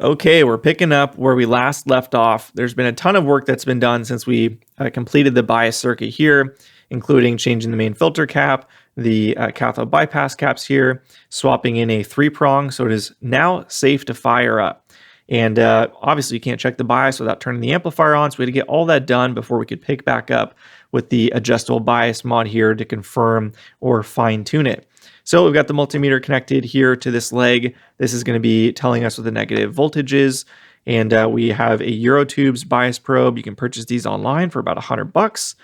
Okay, we're picking up where we last left off. There's been a ton of work that's been done since we completed the bias circuit here, including changing the main filter cap, the cathode bypass caps here, swapping in a 3-prong, so it is now safe to fire up. And obviously you can't check the bias without turning the amplifier on, so we had to get all that done before we could pick back up with the adjustable bias mod here to confirm or fine tune it. So we've got the multimeter connected here to this leg. This is going to be telling us what the negative voltage is. And we have a Eurotubes bias probe. You can purchase these online for about $100.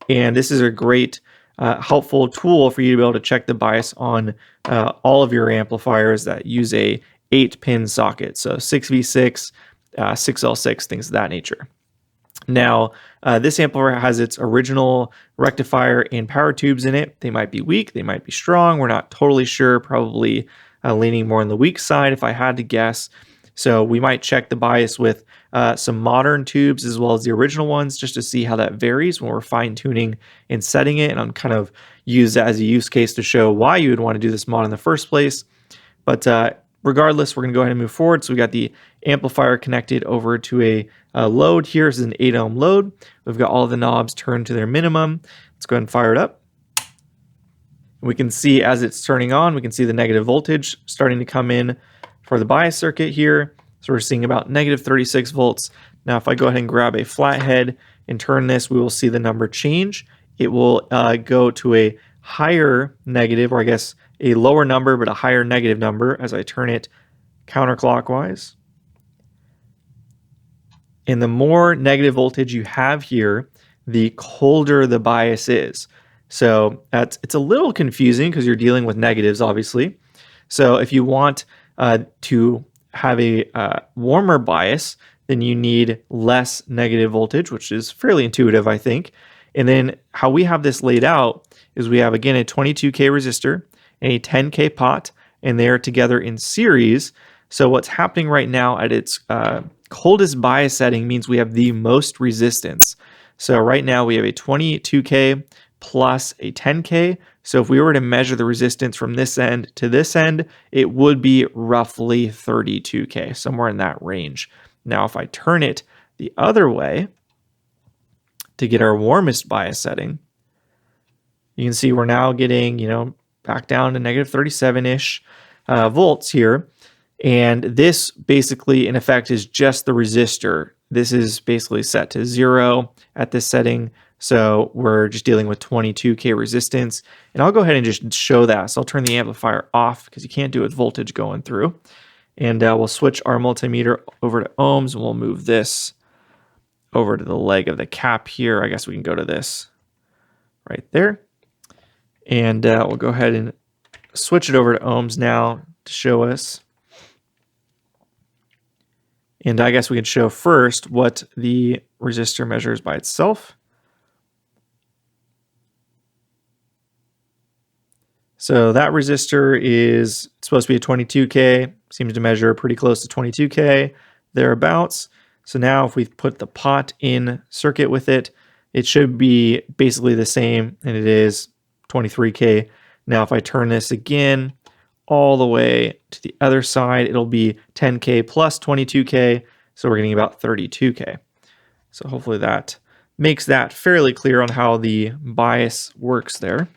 And this is a great, helpful tool for you to be able to check the bias on all of your amplifiers that use a 8-pin socket. So 6V6, 6L6, things of that nature. Now, this amplifier has its original rectifier and power tubes in it. They might be weak, they might be strong. We're not totally sure, probably leaning more on the weak side if I had to guess. So we might check the bias with some modern tubes as well as the original ones just to see how that varies when we're fine tuning and setting it. And I'm kind of use that as a use case to show why you would want to do this mod in the first place. But regardless, we're going to go ahead and move forward. So we got the amplifier connected over to a load here. This is an 8 ohm load. We've got all of the knobs turned to their minimum. Let's go ahead and fire it up. We can see as it's turning on, we can see the negative voltage starting to come in for the bias circuit here. So we're seeing about negative 36 volts. Now, if I go ahead and grab a flathead and turn this, we will see the number change. It will go to a higher negative, or I guess a lower number, but a higher negative number as I turn it counterclockwise. And the more negative voltage you have here, the colder the bias is. So it's a little confusing because you're dealing with negatives, obviously. So if you want to have a warmer bias, then you need less negative voltage, which is fairly intuitive, I think. And then how we have this laid out is we have, again, a 22K resistor and a 10K pot, and they're together in series. So what's happening right now at its coldest bias setting means we have the most resistance. So right now we have a 22K plus a 10K. So if we were to measure the resistance from this end to this end, it would be roughly 32K, somewhere in that range. Now, if I turn it the other way to get our warmest bias setting, you can see we're now getting, back down to negative 37-ish volts here. And this basically, in effect, is just the resistor. This is basically set to 0 at this setting. So we're just dealing with 22K resistance. And I'll go ahead and just show that. So I'll turn the amplifier off because you can't do it with voltage going through. And we'll switch our multimeter over to ohms, and we'll move this over to the leg of the cap here. I guess we can go to this right there. And we'll go ahead and switch it over to ohms now to show us. And I guess we could show first what the resistor measures by itself. So that resistor is supposed to be a 22K, seems to measure pretty close to 22K, thereabouts. So now if we put the pot in circuit with it, it should be basically the same, and it is 23K. Now if I turn this again all the way to the other side, it'll be 10K plus 22K, so we're getting about 32K. So hopefully that makes that fairly clear on how the bias works there,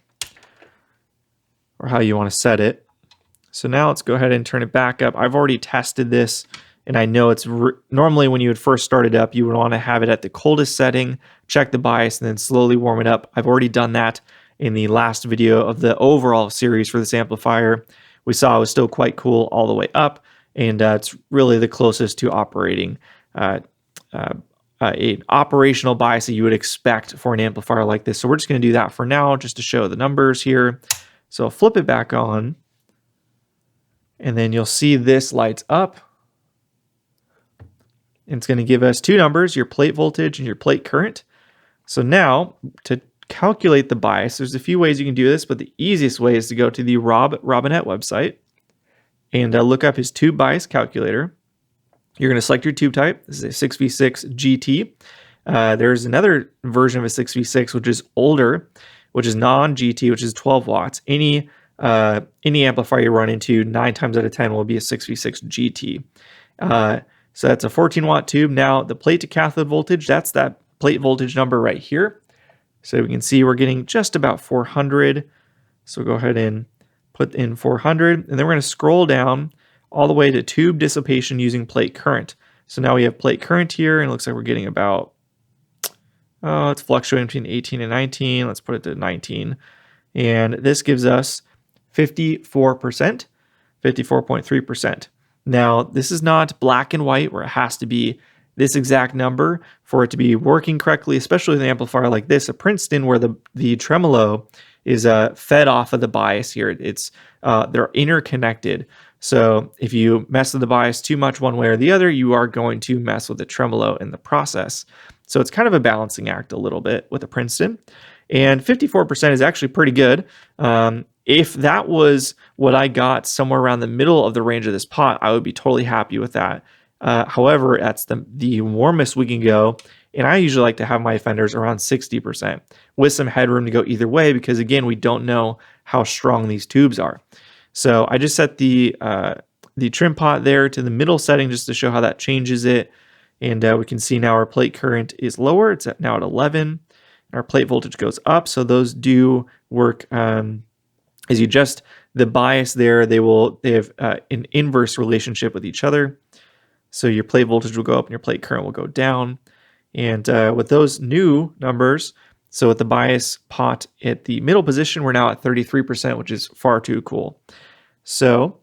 or how you want to set it. So now let's go ahead and turn it back up. I've already tested this, and I know it's normally when you would first start it up, you would want to have it at the coldest setting, check the bias, and then slowly warm it up. I've already done that in the last video of the overall series for this amplifier. We saw it was still quite cool all the way up, and it's really the closest to operating an operational bias that you would expect for an amplifier like this. So we're just going to do that for now, just to show the numbers here. So I'll flip it back on, and then you'll see this lights up. And it's going to give us two numbers, your plate voltage and your plate current. So now to calculate the bias, there's a few ways you can do this, but the easiest way is to go to the Rob Robinette website and look up his tube bias calculator. You're going to select your tube type. This is a 6V6 GT. There's another version of a 6V6 which is older, which is non-GT, which is 12 watts. Any amplifier you run into 9 times out of 10 will be a 6V6 GT. So that's a 14 watt tube. Now the plate to cathode voltage, that's that plate voltage number right here. So we can see we're getting just about 400. So we'll go ahead and put in 400, and then we're going to scroll down all the way to tube dissipation using plate current. So now we have plate current here, and it looks like we're getting about, it's fluctuating between 18 and 19. Let's put it to 19. And this gives us 54%, 54.3%. Now, this is not black and white where it has to be this exact number for it to be working correctly, especially with an amplifier like this, a Princeton, where the tremolo is fed off of the bias here. They're interconnected. So if you mess with the bias too much one way or the other, you are going to mess with the tremolo in the process. So it's kind of a balancing act a little bit with a Princeton. And 54% is actually pretty good. If that was what I got somewhere around the middle of the range of this pot, I would be totally happy with that. However, that's the warmest we can go. And I usually like to have my Fenders around 60% with some headroom to go either way, because again, we don't know how strong these tubes are. So I just set the trim pot there to the middle setting just to show how that changes it. And we can see now our plate current is lower. It's now at 11. Our plate voltage goes up. So those do work as you adjust the bias there. They have an inverse relationship with each other. So your plate voltage will go up and your plate current will go down. And with those new numbers, so with the bias pot at the middle position, we're now at 33%, which is far too cool. So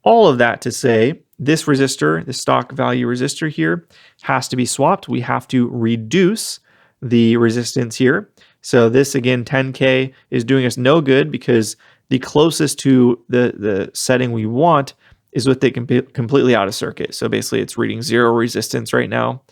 all of that to say, this resistor, the stock value resistor here, has to be swapped. We have to reduce the resistance here. So this, again, 10K is doing us no good, because the closest to the setting we want is with it completely out of circuit. So basically it's reading 0 resistance right now.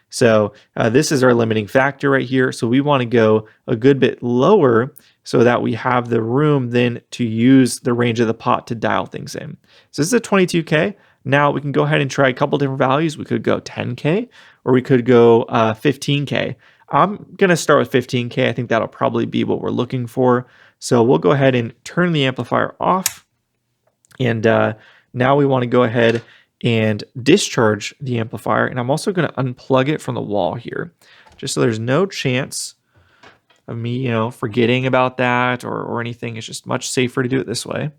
So this is our limiting factor right here. So we want to go a good bit lower so that we have the room then to use the range of the pot to dial things in. So this is a 22K. Now we can go ahead and try a couple different values. We could go 10K or we could go 15K. I'm going to start with 15K. I think that'll probably be what we're looking for. So we'll go ahead and turn the amplifier off. And now we want to go ahead and discharge the amplifier. And I'm also going to unplug it from the wall here, just so there's no chance of me, forgetting about that or anything. It's just much safer to do it this way.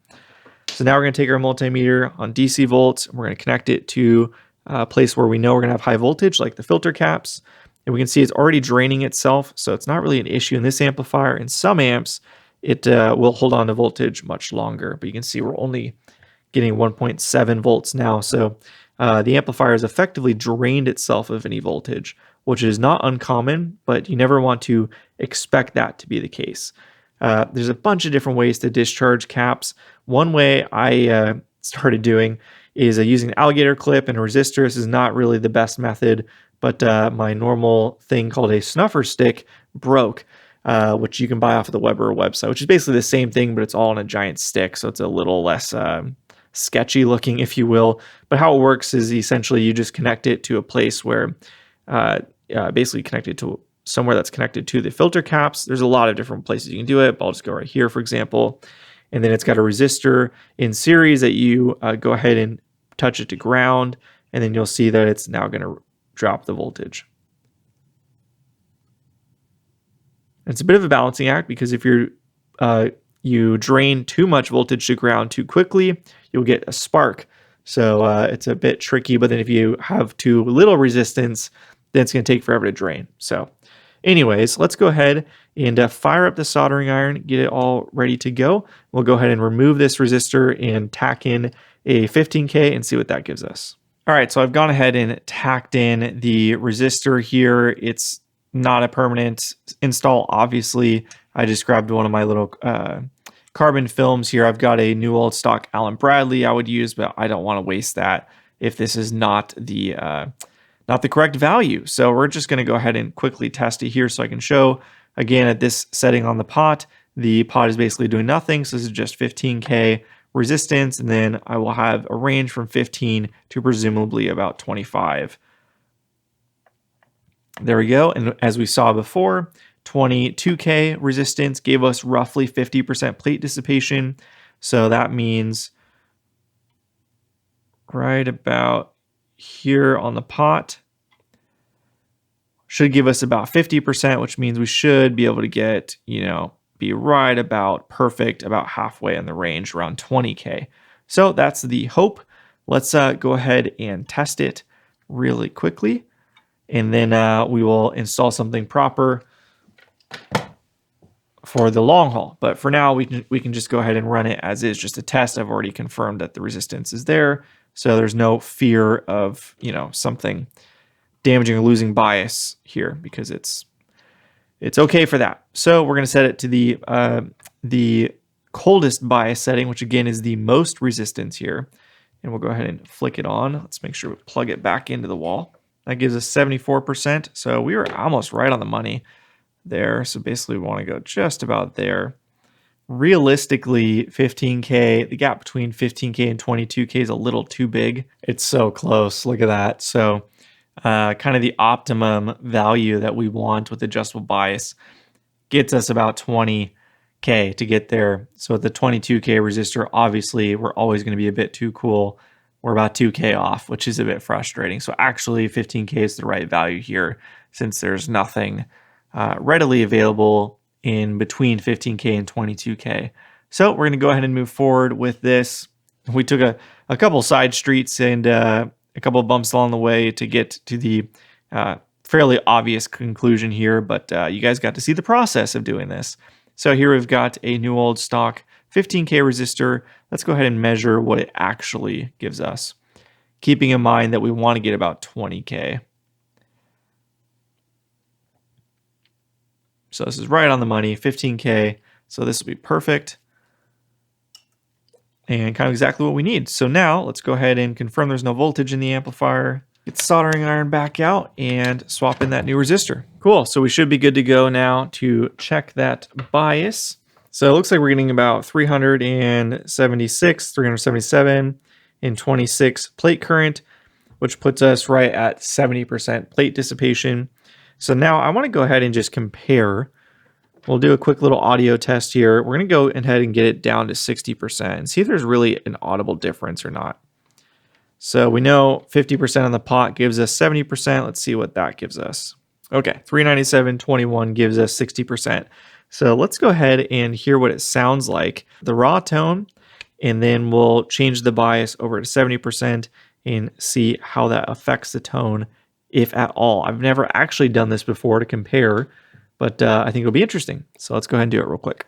So now we're going to take our multimeter on DC volts, and we're going to connect it to a place where we know we're going to have high voltage, like the filter caps. And we can see it's already draining itself, so it's not really an issue in this amplifier. In some amps, it will hold on to voltage much longer, but you can see we're only getting 1.7 volts now. So the amplifier has effectively drained itself of any voltage, which is not uncommon, but you never want to expect that to be the case. There's a bunch of different ways to discharge caps. One way I started doing is using an alligator clip and a resistor. This is not really the best method, but my normal thing called a snuffer stick broke, which you can buy off of the Weber website, which is basically the same thing, but it's all on a giant stick, so it's a little less sketchy looking, if you will. But how it works is essentially you just connect it to a place where, basically connect it to somewhere that's connected to the filter caps. There's a lot of different places you can do it, but I'll just go right here, for example. And then it's got a resistor in series that you go ahead and touch it to ground, and then you'll see that it's now going to drop the voltage. It's a bit of a balancing act, because if you drain too much voltage to ground too quickly, you'll get a spark. So it's a bit tricky, but then if you have too little resistance, then it's going to take forever to drain. So anyways, let's go ahead and fire up the soldering iron, get it all ready to go. We'll go ahead and remove this resistor and tack in a 15K and see what that gives us. All right, so I've gone ahead and tacked in the resistor here. It's not a permanent install, obviously. I just grabbed one of my little carbon films here. I've got a new old stock Allen Bradley I would use, but I don't want to waste that if this is not the correct value. So we're just going to go ahead and quickly test it here so I can show. Again, at this setting on the pot is basically doing nothing. So this is just 15K resistance, and then I will have a range from 15 to presumably about 25. There we go. And as we saw before, 22K resistance gave us roughly 50% plate dissipation. So that means right about here on the pot should give us about 50%, which means we should be able to get, be right about perfect, about halfway in the range, around 20K. So that's the hope. Let's go ahead and test it really quickly, and then we will install something proper for the long haul. But for now, we can just go ahead and run it as is, just a test. I've already confirmed that the resistance is there, so there's no fear of something damaging or losing bias here, because it's okay for that. So we're going to set it to the coldest bias setting, which again is the most resistance here. And we'll go ahead and flick it on. Let's make sure we plug it back into the wall. That gives us 74%. So we were almost right on the money there. So basically we want to go just about there. Realistically, 15K, the gap between 15K and 22K is a little too big. It's so close. Look at that. So kind of the optimum value that we want with adjustable bias gets us about 20K to get there. So with the 22K resistor, obviously we're always going to be a bit too cool. We're about 2K off, which is a bit frustrating. So actually 15K is the right value here, since there's nothing readily available in between 15K and 22K. So we're going to go ahead and move forward with this. We took a couple side streets and a couple of bumps along the way to get to the fairly obvious conclusion here, but you guys got to see the process of doing this. So here we've got a new old stock 15K resistor. Let's go ahead and measure what it actually gives us, keeping in mind that we want to get about 20K. So this is right on the money, 15K. So this will be perfect and kind of exactly what we need. So now let's go ahead and confirm there's no voltage in the amplifier. Get the soldering iron back out and swap in that new resistor. Cool, so we should be good to go now to check that bias. So it looks like we're getting about 376, 377 in 26 plate current, which puts us right at 70% plate dissipation. So now I want to go ahead and just compare. We'll do a quick little audio test here. We're going to go ahead and get it down to 60% and see if there's really an audible difference or not. So we know 50% on the pot gives us 70%. Let's see what that gives us. Okay, 397.21 gives us 60%. So let's go ahead and hear what it sounds like, the raw tone, and then we'll change the bias over to 70% and see how that affects the tone, if at all. I've never actually done this before to compare, but I think it'll be interesting. So let's go ahead and do it real quick.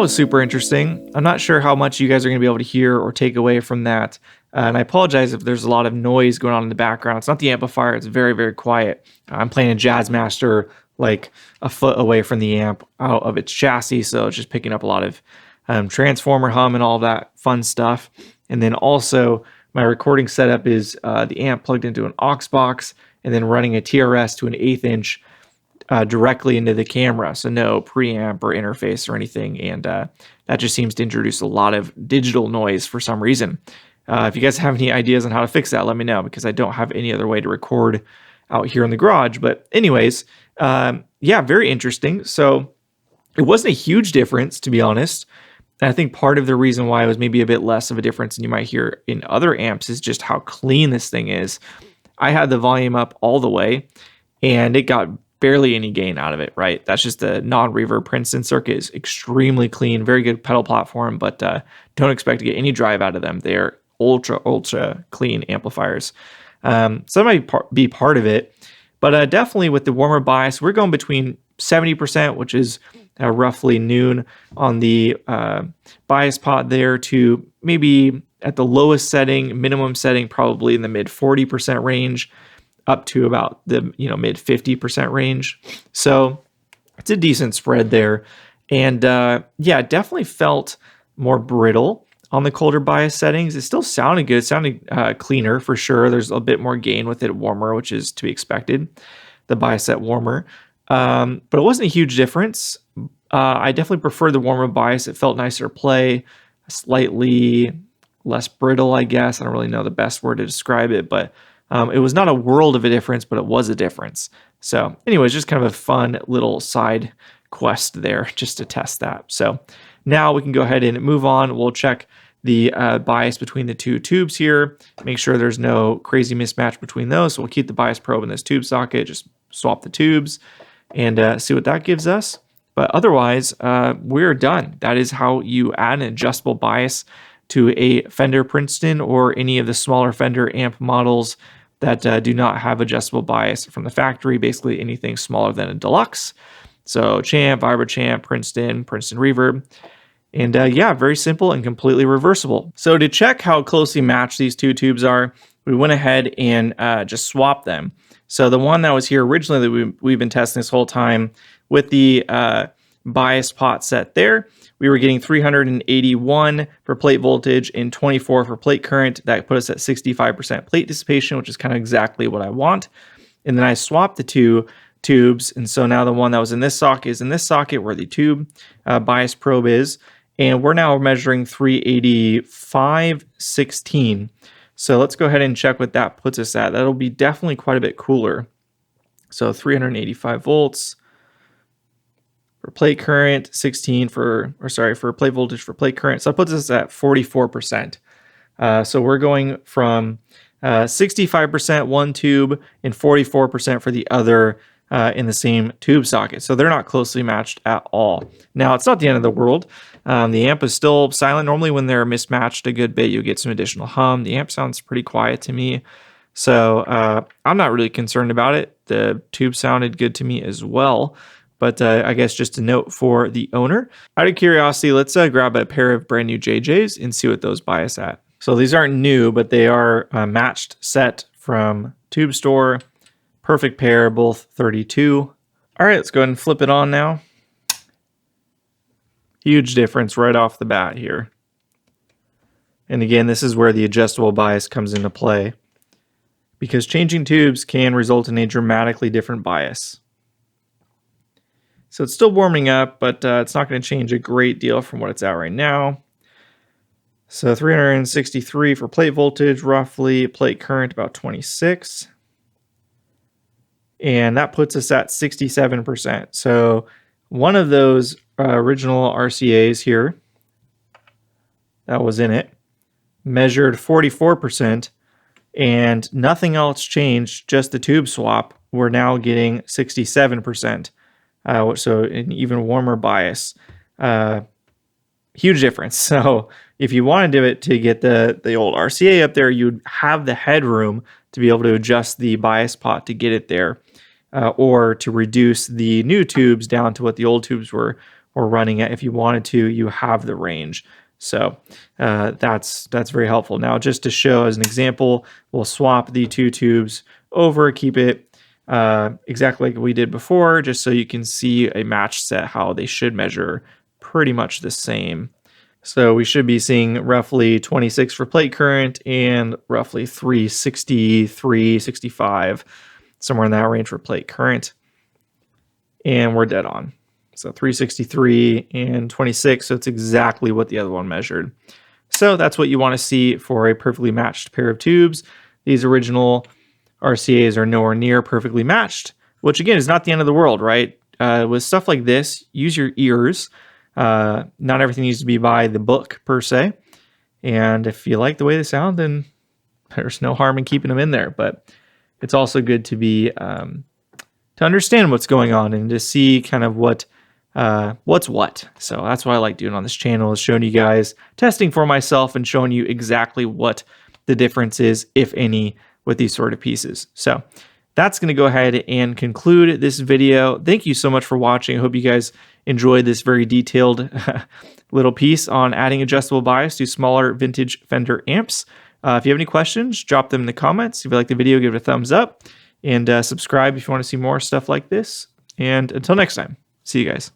was super interesting. I'm not sure how much you guys are going to be able to hear or take away from that. And I apologize if there's a lot of noise going on in the background. It's not the amplifier. It's very, very quiet. I'm playing a Jazzmaster like a foot away from the amp out of its chassis. So it's just picking up a lot of transformer hum and all of that fun stuff. And then also my recording setup is the amp plugged into an aux box and then running a TRS to an 1/8 inch directly into the camera, so no preamp or interface or anything, and that just seems to introduce a lot of digital noise for some reason. If you guys have any ideas on how to fix that, let me know, because I don't have any other way to record out here in the garage. But anyways, yeah, very interesting. So it wasn't a huge difference, to be honest. And I think part of the reason why it was maybe a bit less of a difference than you might hear in other amps is just how clean this thing is. I had the volume up all the way, and it got barely any gain out of it, right? That's just a non-reverb Princeton circuit. Is extremely clean, very good pedal platform, but don't expect to get any drive out of them. They're ultra clean amplifiers. So that might be part of it, but definitely with the warmer bias, we're going between 70%, which is roughly noon on the bias pot there, to maybe at the lowest setting, minimum setting, probably in the mid 40% range, up to about the mid 50% range. So it's a decent spread there. And yeah, it definitely felt more brittle on the colder bias settings. It still sounded good. It sounded cleaner for sure. There's a bit more gain with it warmer, which is to be expected, the bias set warmer. But it wasn't a huge difference. I definitely prefer the warmer bias. It felt nicer to play, slightly less brittle, I guess. I don't really know the best word to describe it, but it was not a world of a difference, but it was a difference. So anyways, just kind of a fun little side quest there just to test that. So now we can go ahead and move on. We'll check the bias between the two tubes here, make sure there's no crazy mismatch between those. So we'll keep the bias probe in this tube socket, just swap the tubes and see what that gives us. But otherwise, we're done. That is how you add an adjustable bias to a Fender Princeton or any of the smaller Fender amp models that do not have adjustable bias from the factory, basically anything smaller than a deluxe. So Champ, Vibrochamp, Princeton Reverb. And yeah, very simple and completely reversible. So to check how closely matched these two tubes are, we went ahead and just swapped them. So the one that was here originally that we've been testing this whole time with the bias pot set there, we were getting 381 for plate voltage and 24 for plate current. That put us at 65% plate dissipation, which is kind of exactly what I want. And then I swapped the two tubes, and so now the one that was in this socket is in this socket where the tube bias probe is, and we're now measuring 385/16. So let's go ahead and check what that puts us at. That'll be definitely quite a bit cooler. So 385 volts for plate current, 16 for plate voltage for plate current. So that puts us at 44%. So we're going from 65% one tube and 44% for the other in the same tube socket. So they're not closely matched at all. Now, it's not the end of the world. The amp is still silent. Normally when they're mismatched a good bit, you get some additional hum. The amp sounds pretty quiet to me. So I'm not really concerned about it. The tube sounded good to me as well. But I guess just a note for the owner. Out of curiosity, let's grab a pair of brand new JJs and see what those bias at. So these aren't new, but they are a matched set from Tube Store. Perfect pair, both 32. All right, let's go ahead and flip it on now. Huge difference right off the bat here. And again, this is where the adjustable bias comes into play, because changing tubes can result in a dramatically different bias. So it's still warming up, but it's not going to change a great deal from what it's at right now. So 363 for plate voltage, roughly. Plate current about 26. And that puts us at 67%. So one of those original RCAs here that was in it measured 44%, and nothing else changed, just the tube swap. We're now getting 67%. So an even warmer bias. Huge difference. So if you wanted to get the old RCA up there, you'd have the headroom to be able to adjust the bias pot to get it there, or to reduce the new tubes down to what the old tubes were or running it. If you wanted to, you have the range. So that's very helpful. Now, just to show as an example, we'll swap the two tubes over, keep it exactly like we did before, just so you can see a match set, how they should measure pretty much the same. So we should be seeing roughly 26 for plate current and roughly 360, 365, somewhere in that range for plate current. And we're dead on. So 363 and 26, so it's exactly what the other one measured. So that's what you want to see for a perfectly matched pair of tubes. These original RCAs are nowhere near perfectly matched, which again is not the end of the world, right? With stuff like this, use your ears. Not everything needs to be by the book per se. And if you like the way they sound, then there's no harm in keeping them in there. But it's also good to be to understand what's going on and to see kind of what's what. So that's what I like doing on this channel, is showing you guys, testing for myself and showing you exactly what the difference is, if any, with these sort of pieces. So that's going to go ahead and conclude this video. Thank you so much for watching. I hope you guys enjoyed this very detailed little piece on adding adjustable bias to smaller vintage Fender amps. If you have any questions, drop them in the comments. If you like the video, give it a thumbs up, and subscribe if you want to see more stuff like this. And until next time, see you guys.